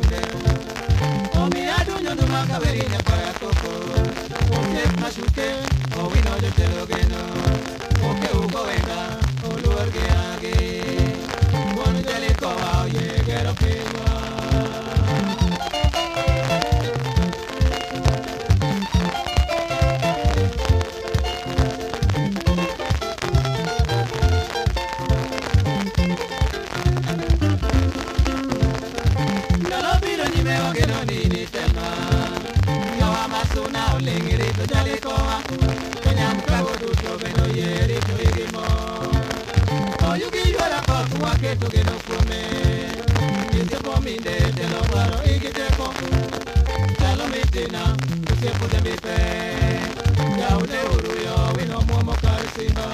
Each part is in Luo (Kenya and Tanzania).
bunde omi adunyo numa kaverinya para koko oke mashuke owino jotelo geno oke ugo wenga oluor ge age bon jeli kowa oye gero pinywa Lingirito jalikoa Kenyam kago duto beno yerito igimo Oyugi yuara kotu waketu geno kuome Isiepo minde telo baro igiteko Telo mitina Isiepo dembipe Yaude uruyo wino muomo karisimba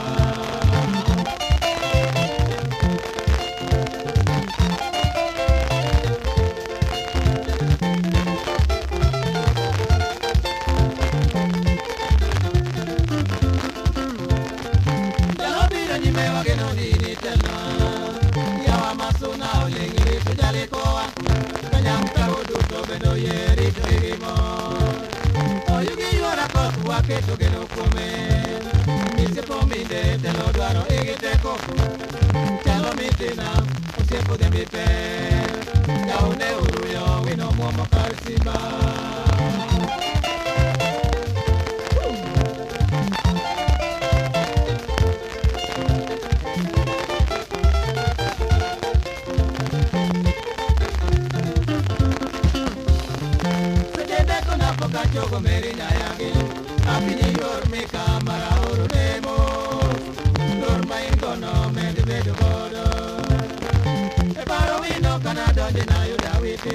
Keto geno kuome Isiepo minde telo dwaro igiteko Telo mitina osiepo dembipe Yaune uruyo wino muomo kar simba Sejendeko napoka chogo meri nyayagi Apini yor mi kamara oro nemo Lor ma ingono mendi bedo bodo E paro wino kana donje na yuda witi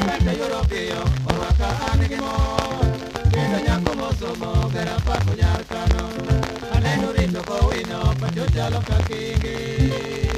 Pente Europeo orwaka anigimo Kendo nyako mosomo gara pako nyar kano Aneno rito ko wino pacho chalo kakingi